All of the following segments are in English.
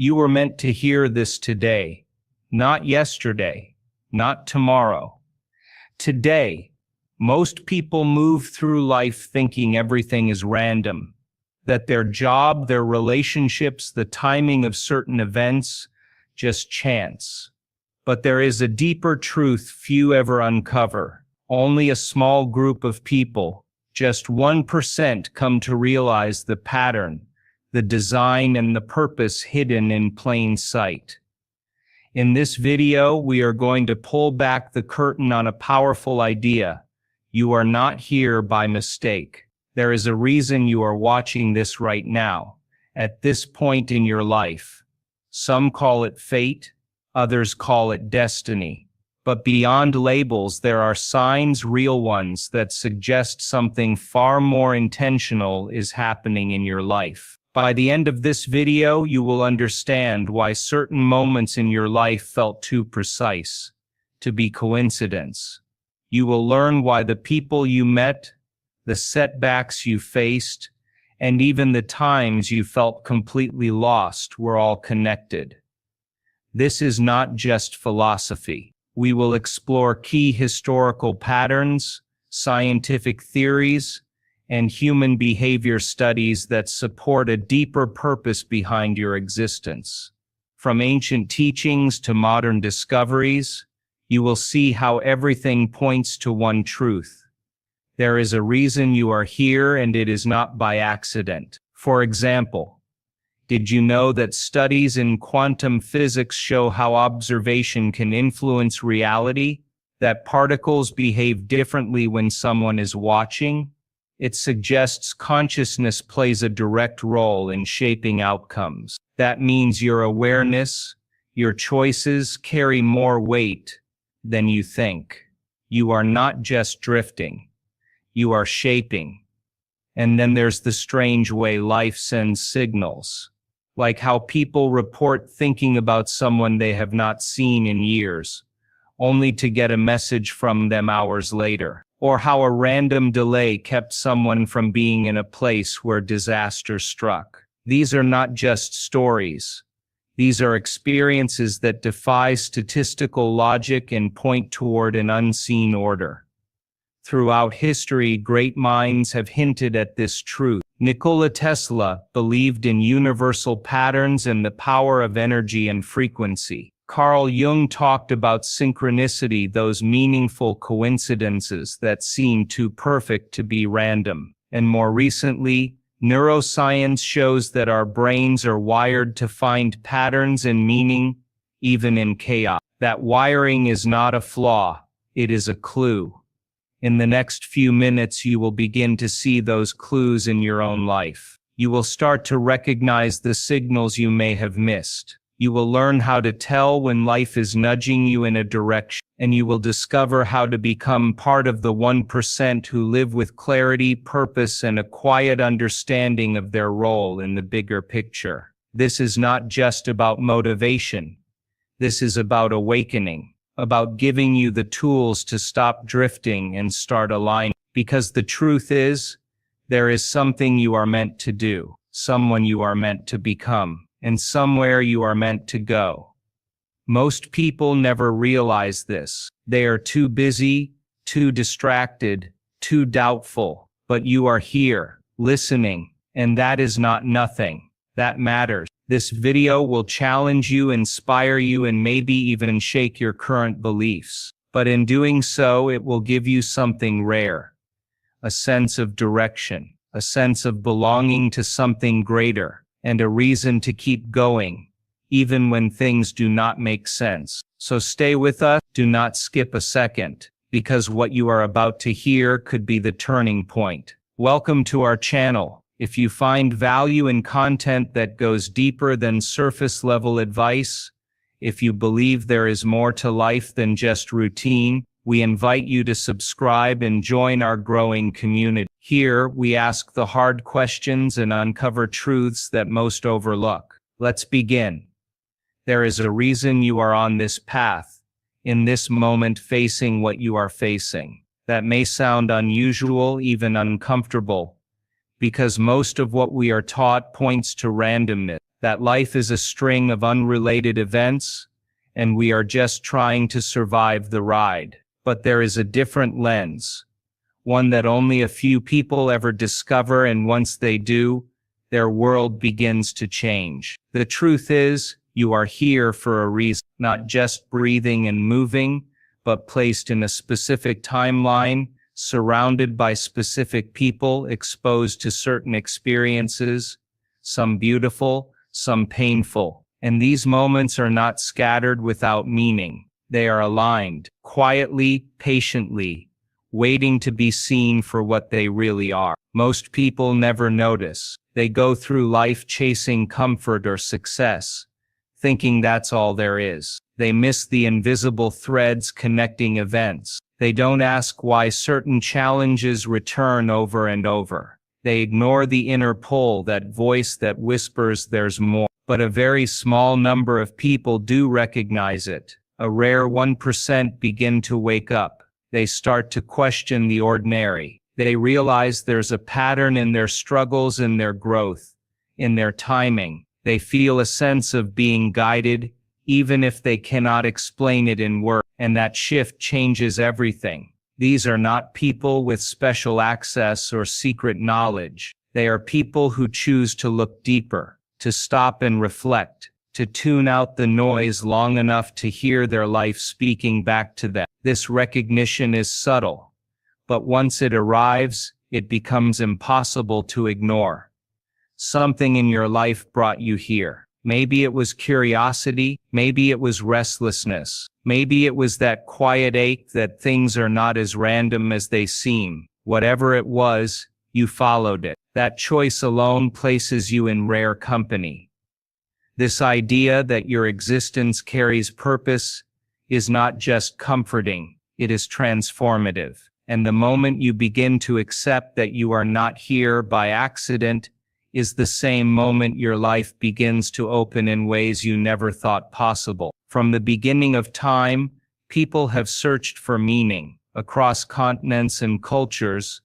You were meant to hear this today, not yesterday, not tomorrow. Today. Most people move through life thinking everything is random, that their job, their relationships, the timing of certain events, just chance. But there is a deeper truth few ever uncover. Only a small group of people, just 1%, come to realize the pattern, the design, and the purpose hidden in plain sight. In this video, we are going to pull back the curtain on a powerful idea. You are not here by mistake. There is a reason you are watching this right now, at this point in your life. Some call it fate, others call it destiny. But beyond labels, there are signs, real ones, that suggest something far more intentional is happening in your life. By the end of this video, you will understand why certain moments in your life felt too precise to be coincidence. You will learn why the people you met, the setbacks you faced, and even the times you felt completely lost were all connected. This is not just philosophy. We will explore key historical patterns, scientific theories, and human behavior studies that support a deeper purpose behind your existence. From ancient teachings to modern discoveries, you will see how everything points to one truth. There is a reason you are here, and it is not by accident. For example, did you know that studies in quantum physics show how observation can influence reality? That particles behave differently when someone is watching? It suggests consciousness plays a direct role in shaping outcomes. That means your awareness, your choices carry more weight than you think. You are not just drifting. You are shaping. And then there's the strange way life sends signals. Like how people report thinking about someone they have not seen in years, only to get a message from them hours later. Or how a random delay kept someone from being in a place where disaster struck. These are not just stories. These are experiences that defy statistical logic and point toward an unseen order. Throughout history, great minds have hinted at this truth. Nikola Tesla believed in universal patterns and the power of energy and frequency. Carl Jung talked about synchronicity, those meaningful coincidences that seem too perfect to be random. And more recently, neuroscience shows that our brains are wired to find patterns and meaning, even in chaos. That wiring is not a flaw, it is a clue. In the next few minutes, you will begin to see those clues in your own life. You will start to recognize the signals you may have missed. You will learn how to tell when life is nudging you in a direction, and you will discover how to become part of the 1% who live with clarity, purpose, and a quiet understanding of their role in the bigger picture. This is not just about motivation. This is about awakening, about giving you the tools to stop drifting and start aligning. Because the truth is, there is something you are meant to do, someone you are meant to become, and somewhere you are meant to go. Most people never realize this. They are too busy, too distracted, too doubtful. But you are here, listening, and that is not nothing. That matters. This video will challenge you, inspire you, and maybe even shake your current beliefs. But in doing so, it will give you something rare. A sense of direction, a sense of belonging to something greater, and a reason to keep going, even when things do not make sense. So stay with us, do not skip a second, because what you are about to hear could be the turning point. Welcome to our channel. If you find value in content that goes deeper than surface-level advice, if you believe there is more to life than just routine, we invite you to subscribe and join our growing community. Here, we ask the hard questions and uncover truths that most overlook. Let's begin. There is a reason you are on this path, in this moment facing what you are facing. That may sound unusual, even uncomfortable, because most of what we are taught points to randomness. that life is a string of unrelated events, and we are just trying to survive the ride. But there is a different lens, one that only a few people ever discover, and once they do, their world begins to change. The truth is, you are here for a reason, not just breathing and moving, but placed in a specific timeline, surrounded by specific people, exposed to certain experiences, some beautiful, some painful. And these moments are not scattered without meaning. They are aligned, quietly, patiently, waiting to be seen for what they really are. Most people never notice. They go through life chasing comfort or success, thinking that's all there is. They miss the invisible threads connecting events. They don't ask why certain challenges return over and over. They ignore the inner pull, that voice that whispers there's more. But a very small number of people do recognize it. A rare 1% begin to wake up. They start to question the ordinary. They realize there's a pattern in their struggles, in their growth, in their timing. They feel a sense of being guided, even if they cannot explain it in words, and that shift changes everything. These are not people with special access or secret knowledge. They are people who choose to look deeper, to stop and reflect, to tune out the noise long enough to hear their life speaking back to them. This recognition is subtle, but once it arrives, it becomes impossible to ignore. Something in your life brought you here. Maybe it was curiosity, maybe it was restlessness, maybe it was that quiet ache that things are not as random as they seem. Whatever it was, you followed it. That choice alone places you in rare company. This idea that your existence carries purpose is not just comforting, it is transformative. And the moment you begin to accept that you are not here by accident is the same moment your life begins to open in ways you never thought possible. From the beginning of time, people have searched for meaning. Across continents and cultures,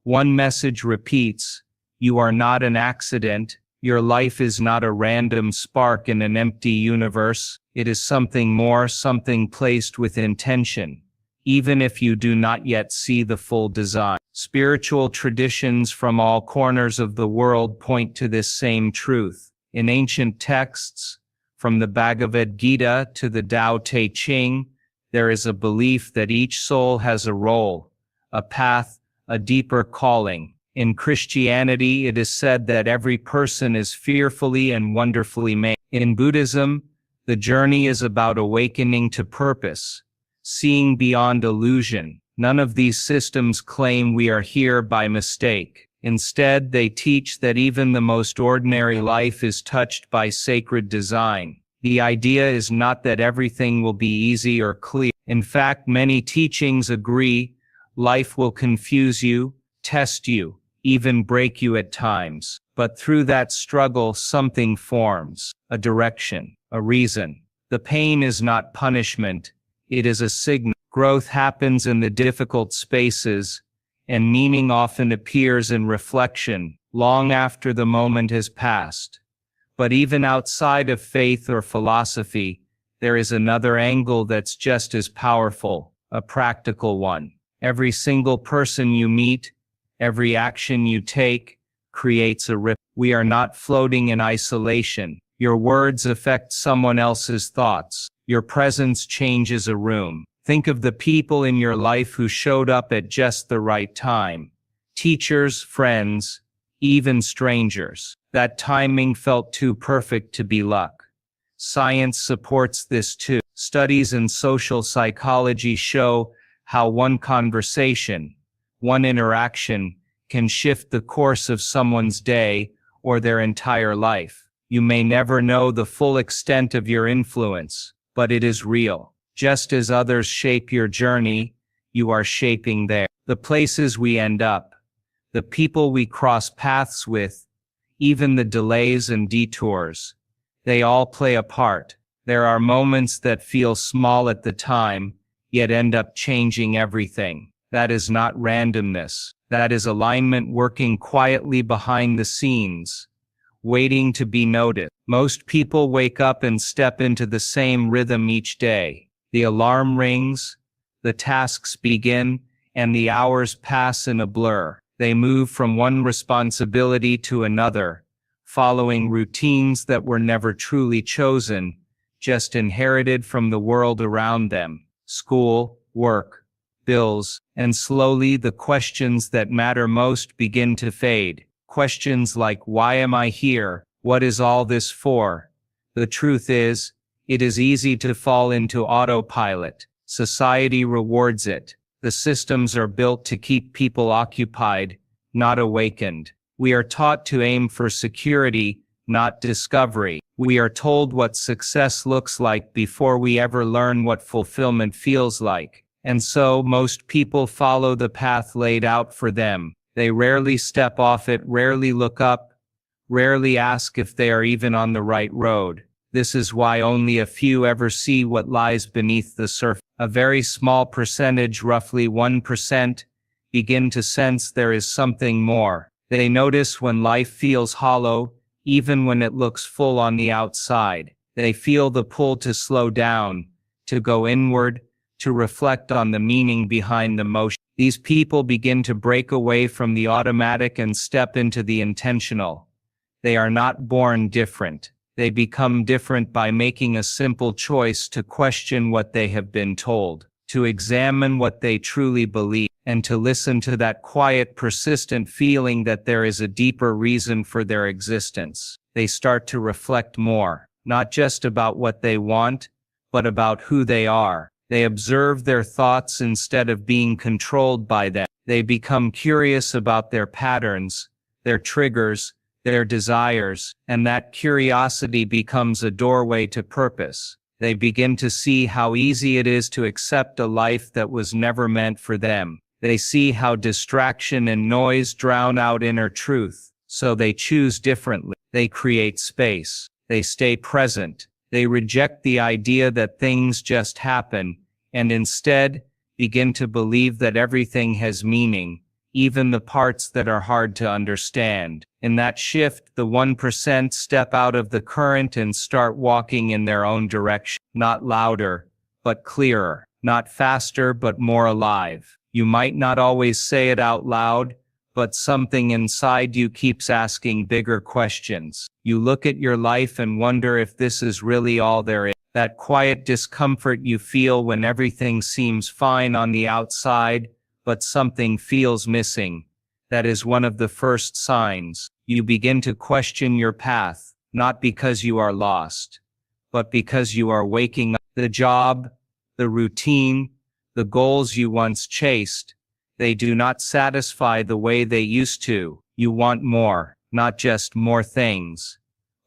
one message repeats: you are not an accident. Your life is not a random spark in an empty universe. It is something more, something placed with intention, even if you do not yet see the full design. Spiritual traditions from all corners of the world point to this same truth. In ancient texts, from the Bhagavad Gita to the Tao Te Ching, there is a belief that each soul has a role, a path, a deeper calling. In Christianity, it is said that every person is fearfully and wonderfully made. In Buddhism, the journey is about awakening to purpose, seeing beyond illusion. None of these systems claim we are here by mistake. Instead, they teach that even the most ordinary life is touched by sacred design. The idea is not that everything will be easy or clear. In fact, many teachings agree life will confuse you, test you, even break you at times. But through that struggle, something forms, a direction, a reason. The pain is not punishment, it is a signal. Growth happens in the difficult spaces, and meaning often appears in reflection, long after the moment has passed. But even outside of faith or philosophy, there is another angle that's just as powerful, a practical one. Every single person you meet, every action you take, creates a ripple. We are not floating in isolation. Your words affect someone else's thoughts. Your presence changes a room. Think of the people in your life who showed up at just the right time. Teachers, friends, even strangers. That timing felt too perfect to be luck. Science supports this too. Studies in social psychology show how one conversation, one interaction, can shift the course of someone's day or their entire life. You may never know the full extent of your influence, but it is real. Just as others shape your journey, you are shaping theirs. The places we end up, the people we cross paths with, even the delays and detours, they all play a part. There are moments that feel small at the time, yet end up changing everything. That is not randomness. That is alignment working quietly behind the scenes, waiting to be noticed. Most people wake up and step into the same rhythm each day. The alarm rings, the tasks begin, and the hours pass in a blur. They move from one responsibility to another, following routines that were never truly chosen, just inherited from the world around them. School, work, bills, and slowly the questions that matter most begin to fade. Questions like, why am I here? What is all this for? The truth is, it is easy to fall into autopilot. Society rewards it. The systems are built to keep people occupied, not awakened. We are taught to aim for security, not discovery. We are told what success looks like before we ever learn what fulfillment feels like. And so most people follow the path laid out for them. They rarely step off it, rarely look up, rarely ask if they are even on the right road. This is why only a few ever see what lies beneath the surface. A very small percentage, roughly 1%, begin to sense there is something more. They notice when life feels hollow, even when it looks full on the outside. They feel the pull to slow down, to go inward, to reflect on the meaning behind the motion. These people begin to break away from the automatic and step into the intentional. They are not born different. They become different by making a simple choice to question what they have been told, to examine what they truly believe, and to listen to that quiet, persistent feeling that there is a deeper reason for their existence. They start to reflect more, not just about what they want, but about who they are. They observe their thoughts instead of being controlled by them. They become curious about their patterns, their triggers, their desires, and that curiosity becomes a doorway to purpose. They begin to see how easy it is to accept a life that was never meant for them. They see how distraction and noise drown out inner truth, so they choose differently. They create space. They stay present. They reject the idea that things just happen, and instead begin to believe that everything has meaning, even the parts that are hard to understand. In that shift, the 1% step out of the current and start walking in their own direction. Not louder, but clearer. Not faster, but more alive. You might not always say it out loud, but something inside you keeps asking bigger questions. You look at your life and wonder if this is really all there is. That quiet discomfort you feel when everything seems fine on the outside, but something feels missing. That is one of the first signs. You begin to question your path, not because you are lost, but because you are waking up. The job, the routine, the goals you once chased, they do not satisfy the way they used to. You want more, not just more things,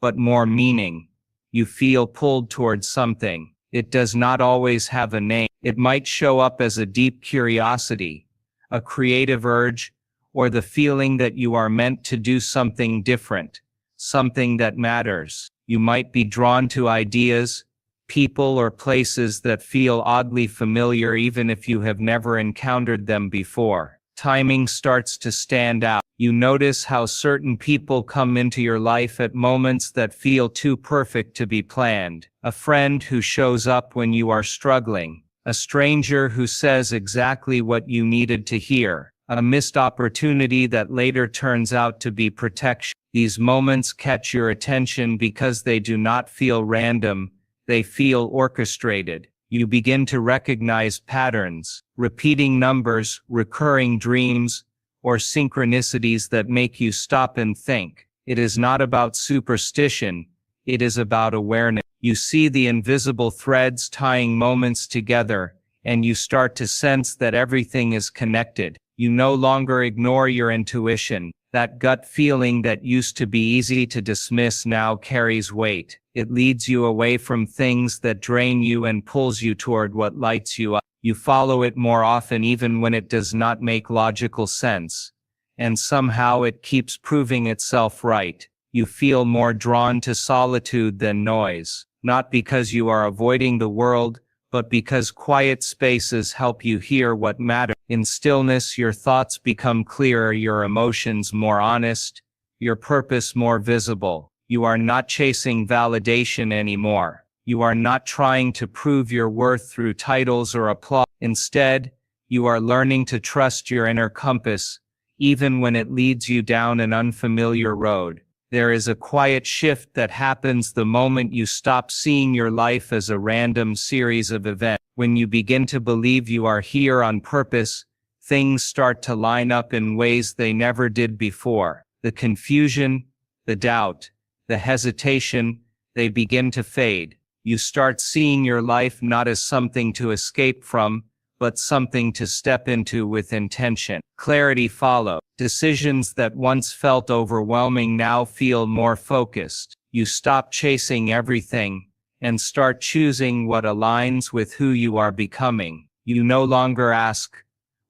but more meaning. You feel pulled towards something. It does not always have a name. It might show up as a deep curiosity, a creative urge, or the feeling that you are meant to do something different, something that matters. You might be drawn to ideas, people, or places that feel oddly familiar even if you have never encountered them before. Timing starts to stand out. You notice how certain people come into your life at moments that feel too perfect to be planned. A friend who shows up when you are struggling. A stranger who says exactly what you needed to hear. A missed opportunity that later turns out to be protection. These moments catch your attention because they do not feel random, they feel orchestrated. You begin to recognize patterns, repeating numbers, recurring dreams, or synchronicities that make you stop and think. It is not about superstition, it is about awareness. You see the invisible threads tying moments together, and you start to sense that everything is connected. You no longer ignore your intuition. That gut feeling that used to be easy to dismiss now carries weight. It leads you away from things that drain you and pulls you toward what lights you up. You follow it more often even when it does not make logical sense. And somehow it keeps proving itself right. You feel more drawn to solitude than noise. Not because you are avoiding the world, but because quiet spaces help you hear what matters. In stillness, your thoughts become clearer, your emotions more honest, your purpose more visible. You are not chasing validation anymore. You are not trying to prove your worth through titles or applause. Instead, you are learning to trust your inner compass, even when it leads you down an unfamiliar road. There is a quiet shift that happens the moment you stop seeing your life as a random series of events. When you begin to believe you are here on purpose, things start to line up in ways they never did before. The confusion, the doubt, the hesitation, they begin to fade. You start seeing your life not as something to escape from, but something to step into with intention. Clarity follows. Decisions that once felt overwhelming now feel more focused. You stop chasing everything and start choosing what aligns with who you are becoming. You no longer ask,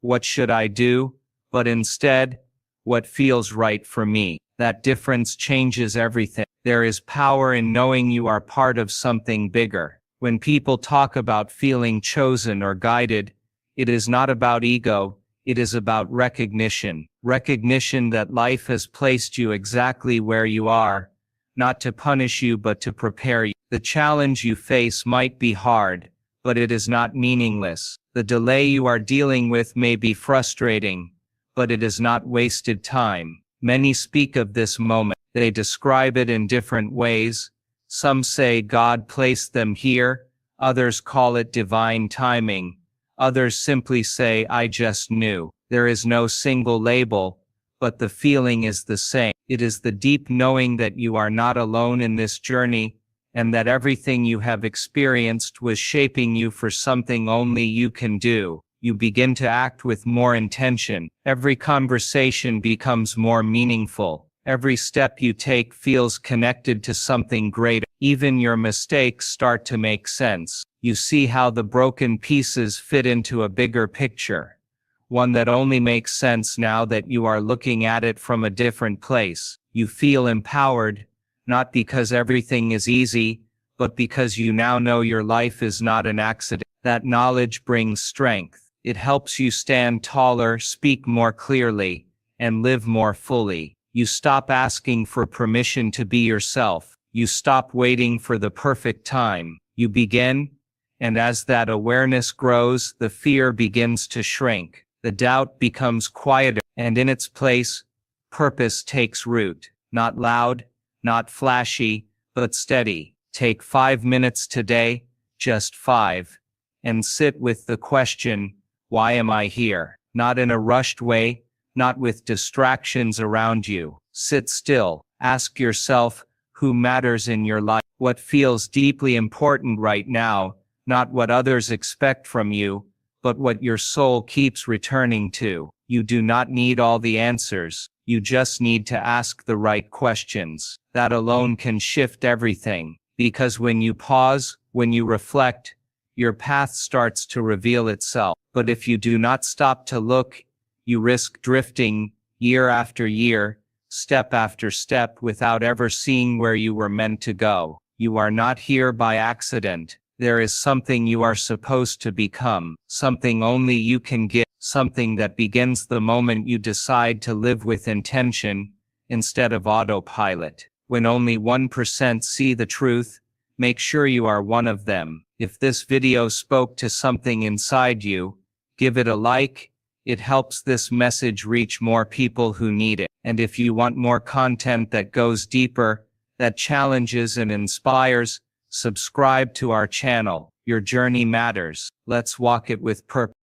"What should I do?" but instead, "What feels right for me?" That difference changes everything. There is power in knowing you are part of something bigger. When people talk about feeling chosen or guided, it is not about ego, it is about recognition. Recognition that life has placed you exactly where you are, not to punish you but to prepare you. The challenge you face might be hard, but it is not meaningless. The delay you are dealing with may be frustrating, but it is not wasted time. Many speak of this moment. They describe it in different ways. Some say God placed them here, others call it divine timing. Others simply say, "I just knew." There is no single label, but the feeling is the same. It is the deep knowing that you are not alone in this journey, and that everything you have experienced was shaping you for something only you can do. You begin to act with more intention. Every conversation becomes more meaningful. Every step you take feels connected to something greater. Even your mistakes start to make sense. You see how the broken pieces fit into a bigger picture, one that only makes sense now that you are looking at it from a different place. You feel empowered, not because everything is easy, but because you now know your life is not an accident. That knowledge brings strength. It helps you stand taller, speak more clearly, and live more fully. You stop asking for permission to be yourself. You stop waiting for the perfect time. You begin, and as that awareness grows, the fear begins to shrink. The doubt becomes quieter, and in its place, purpose takes root. Not loud, not flashy, but steady. Take 5 minutes today, just 5, and sit with the question, "Why am I here?" Not in a rushed way, not with distractions around you. Sit still. Ask yourself, who matters in your life? What feels deeply important right now? Not what others expect from you, but what your soul keeps returning to. You do not need all the answers. You just need to ask the right questions. That alone can shift everything. Because when you pause, when you reflect, your path starts to reveal itself. But if you do not stop to look, you risk drifting, year after year, step after step, without ever seeing where you were meant to go. You are not here by accident. There is something you are supposed to become, something only you can give, something that begins the moment you decide to live with intention, instead of autopilot. When only 1% see the truth, make sure you are one of them. If this video spoke to something inside you, give it a like. It helps this message reach more people who need it. And if you want more content that goes deeper, that challenges and inspires, subscribe to our channel. Your journey matters. Let's walk it with purpose.